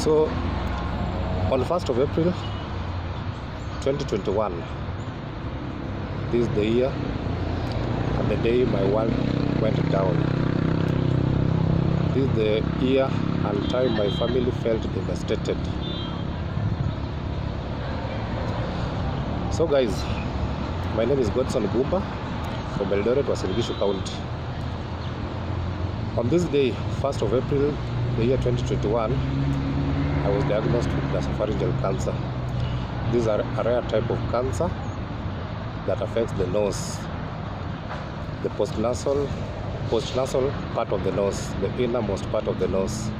So on 1st of April 2021, this is the year and the day my world went down. This is the year and time my family felt devastated. So guys, my name is Godson Gumba from Eldoret, Uasin Gishu County. On this day, 1st of April, the year 2021, I was diagnosed with nasopharyngeal cancer. This is a rare type of cancer that affects the nose, the postnasal part of the nose, the innermost part of the nose.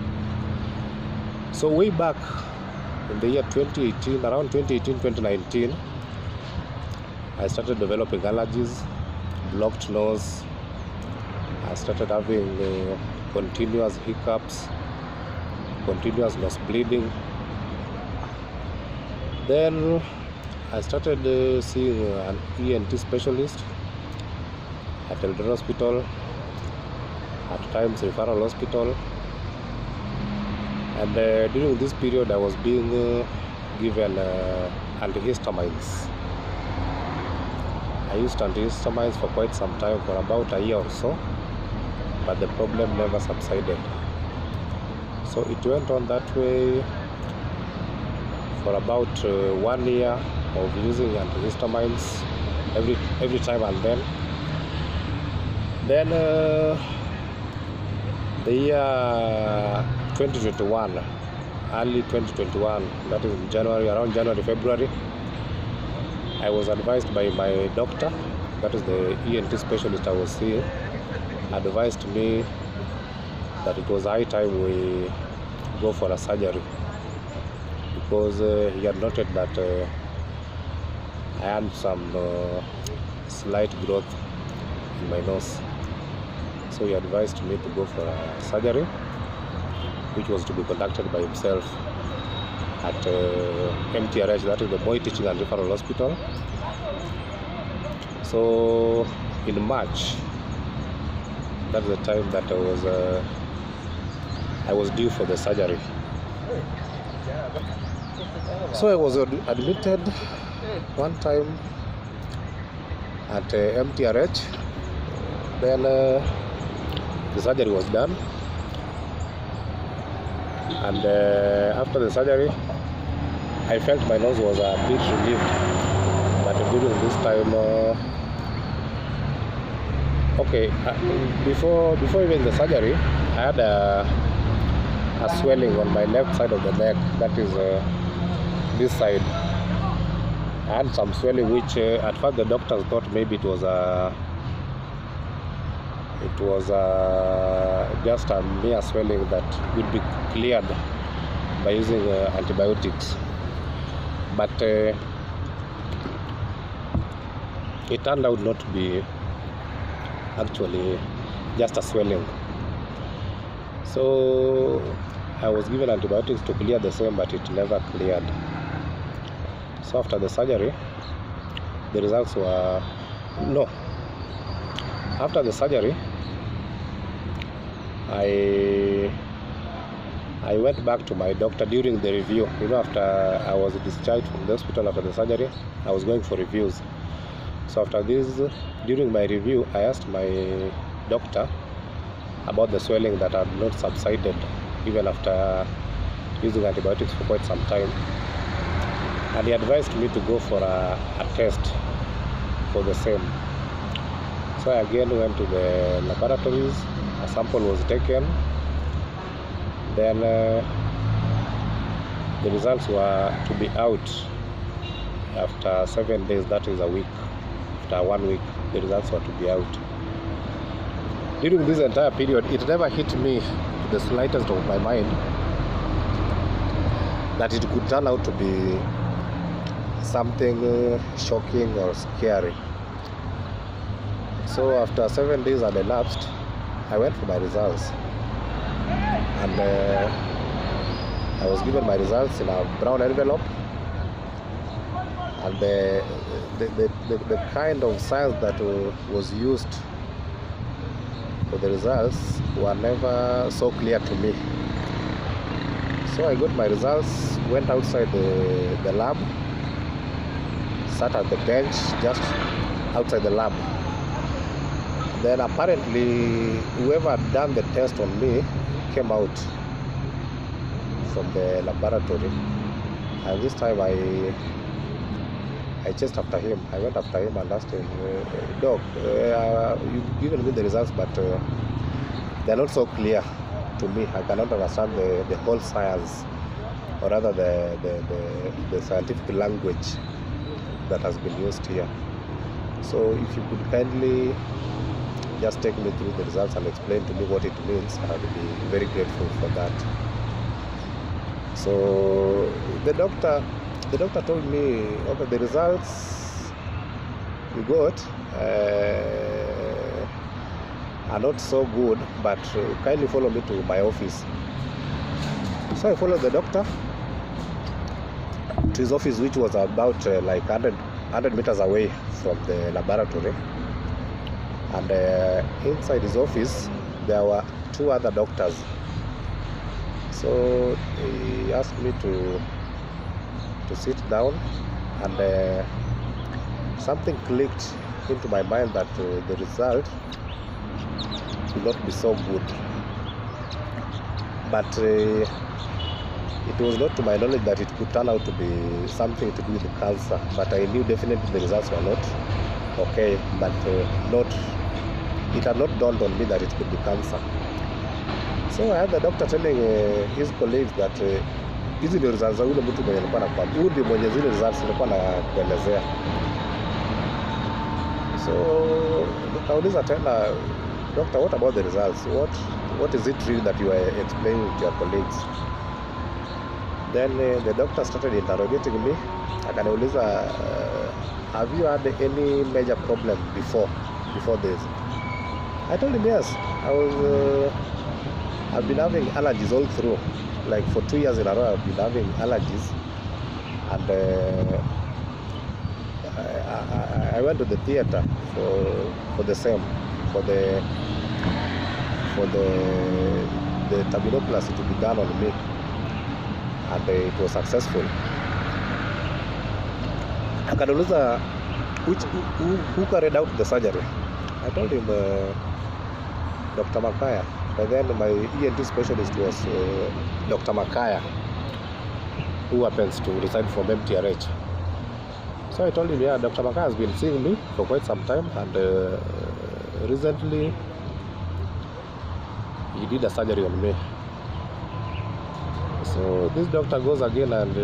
So way back in the year 2018, around 2018-2019, I started developing allergies, blocked nose. I started having continuous hiccups, continuous nose bleeding. Then I started seeing an ENT specialist at Eldoret Hospital, at times referral hospital. And during this period I was being given antihistamines. I used antihistamines for quite some time, for about a year or so, but the problem never subsided. So it went on that way for about 1 year of using antihistamines every time and then. Then the year 2021, early 2021, that is in January, around January, February, I was advised by my doctor, that is the ENT specialist I was seeing, advised me that it was high time we go for a surgery, because he had noted that I had some slight growth in my nose. So he advised me to go for a surgery, which was to be conducted by himself at MTRH, that is the Boy Teaching and Referral Hospital. So in March, that's the time that I was due for the surgery. So I was admitted one time at MTRH. Then the surgery was done, and after the surgery I felt my nose was a bit relieved. But during this time, before even the surgery, I had a swelling on my left side of the neck, that is this side. I had some swelling which at first the doctors thought maybe it was just a mere swelling that would be cleared by using antibiotics. But it turned out not to be actually just a swelling. So I was given antibiotics to clear the same, but it never cleared. So after the surgery, the results were no. After the surgery, I went back to my doctor during the review. You know, after I was discharged from the hospital after the surgery, I was going for reviews. So after this, during my review, I asked my doctor about the swelling that had not subsided even after using antibiotics for quite some time. And he advised me to go for a test for the same. So I again went to the laboratories, a sample was taken, then the results were to be out after 7 days, that is a week. After 1 week, the results were to be out. During this entire period, it never hit me to the slightest of my mind that it could turn out to be something shocking or scary. So after 7 days had elapsed, I went for my results, and I was given my results in a brown envelope, and the kind of science that was used for the results were never so clear to me. So I got my results, went outside the lab, sat at the bench just outside the lab. Then apparently whoever had done the test on me came out from the laboratory, and this time I chased after him. I went after him and asked him, Doc, you've given me the results, but they're not so clear to me. I cannot understand the whole science, or rather the scientific language that has been used here. So if you could kindly just take me through the results and explain to me what it means, I would be very grateful for that. So the doctor told me, okay, the results you got are not so good, but kindly follow me to my office. So I followed the doctor to his office, which was about like 100 meters away from the laboratory. And inside his office there were 2 other doctors. So he asked me to sit down, and something clicked into my mind that the result will not be so good. But it was not to my knowledge that it could turn out to be something to do with the cancer. But I knew definitely the results were not okay, but it had not dawned on me that it could be cancer. So I had the doctor telling his colleagues that hizi ndio results za ule mtu mwenye alikuwa anakuambia, huyu ndio mwenye zile results alikuwa anakuelezea. So nikauliza tena, Doctor, what about the results? What is it really that you are explaining to your colleagues? Then the doctor started interrogating me. Akaniuliza, have you had any major problem before this? I told him yes. I've been having allergies all through. Like for 2 years in a row, I've been having allergies, and I went to the theater for the same, for the terminoplasty to be done on me, and it was successful. Akaniuliza who carried out the surgery. I told him Dr. Makaya. By then my ENT specialist was Dr. Makaya, who happens to reside from MTRH. So I told him, yeah, Dr. Makaya has been seeing me for quite some time, and recently he did a surgery on me. So this doctor goes again and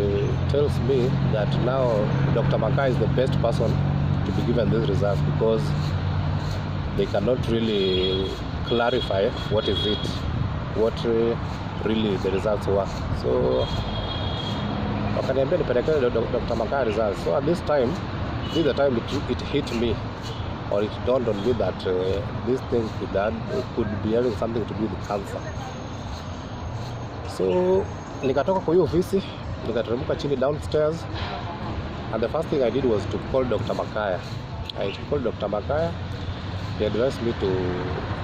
tells me that now Dr. Makaya is the best person to be given these results, because they cannot really clarify what really the results were. So wakaniambia nipelekee Dr. Makaya results. So at this time, this is the time it hit me, or it dawned on me that this thing could be having something to do with cancer. So nikatoka kwa hiyo ofisi, nikateremka chini downstairs, and the first thing I did was to call Dr. Makaya. I called Dr. Makaya. He advised me to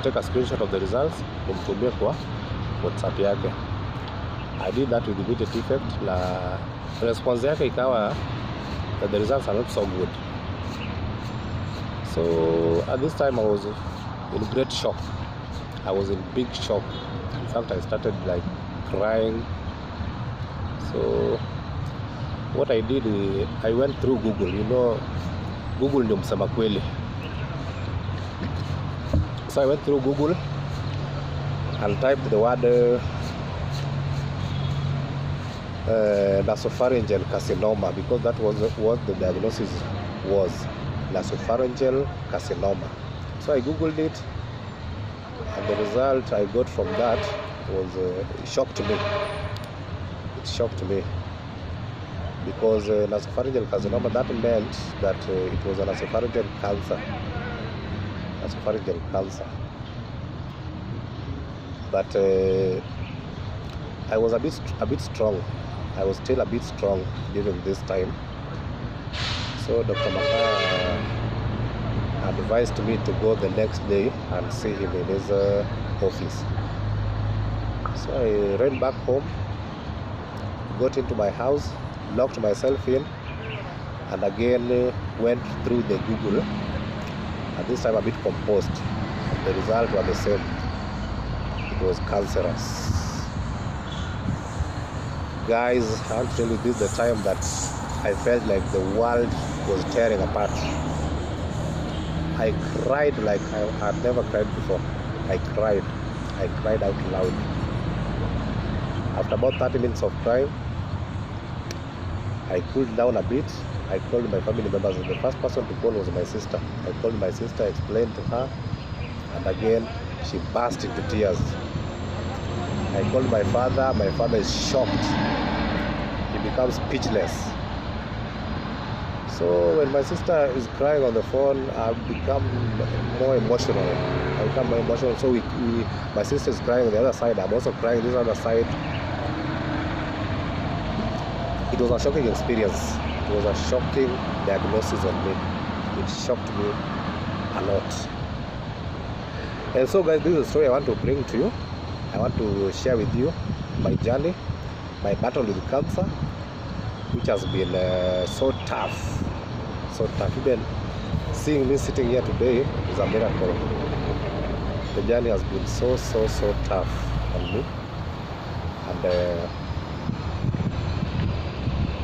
take a screenshot of the results nimtumie kwa WhatsApp yake. I did that with immediate effect, na response yake ikawa that the results are not so good. So at this time I was in great shock. I was in big shock. In fact, I started like crying. So what I did, I went through Google. You know, Google ndio msema kweli. So I went through Google and typed the word nasopharyngeal carcinoma, because that was what the diagnosis was, nasopharyngeal carcinoma. So I Googled it, and the result I got from that was shocked me. It shocked me, because nasopharyngeal carcinoma, that meant that it was a nasopharyngeal cancer. Nasopharyngeal cancer. But I was a bit strong. I was still a bit strong during this time. So Dr. Makaya advised me to go the next day and see him in his office. So I ran back home, got into my house, locked myself in, and again went through the Google, and this time a bit composed. The results were the same. It was cancerous. Guys, I want to tell you, this is the time that I felt like the world was tearing apart. I cried like I had never cried before. I cried out loud. After about 30 minutes of crying, I cooled down a bit. I called my family members. The first person to call was my sister. I called my sister, explained to her, and again she burst into tears. I called my father. My father is shocked. He becomes speechless. So when my sister is crying on the phone, I become more emotional. So my sister is crying on the other side. I'm also crying on this other side. It was a shocking experience. It was a shocking diagnosis on me. It shocked me a lot. And so guys, this is a story I want to bring to you. I want to share with you my journey, my battle with cancer, which has been so tough. Even seeing me sitting here today is a miracle. The journey has been so tough on me, and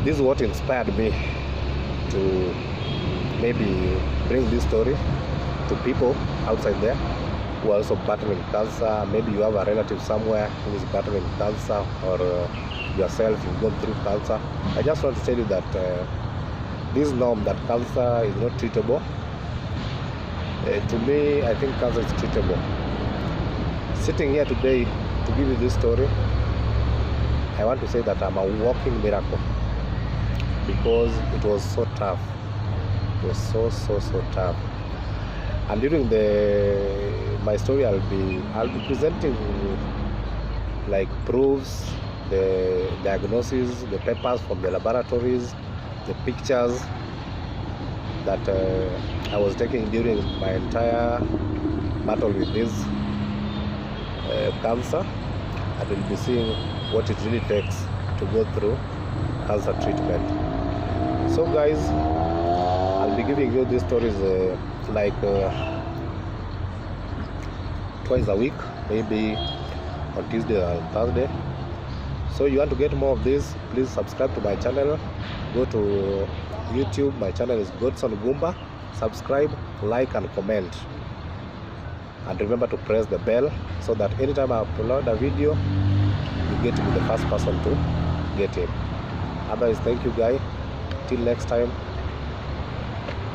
this is what inspired me to maybe bring this story to people outside there who are also battling cancer. Maybe you have a relative somewhere who is battling cancer, or yourself, you've gone through cancer. I just want to tell you that this norm that cancer is not treatable, to me, I think cancer is treatable. Sitting here today to give you this story, I want to say that I'm a walking miracle, because it was so tough. It was so tough. And during my story, I'll be presenting like proofs, the diagnosis, the papers from the laboratories, the pictures that I was taking during my entire battle with this cancer, and we'll be seeing what it really takes to go through cancer treatment. So guys, I'll be giving you these stories twice a week, maybe on Tuesday or Thursday. So you want to get more of this, please subscribe to my channel. Go to YouTube, my channel is Godson Gumba. Subscribe, like and comment, and remember to press the bell so that anytime I upload a video, you get to be the first person to get it. Otherwise, thank you guys. Till next time.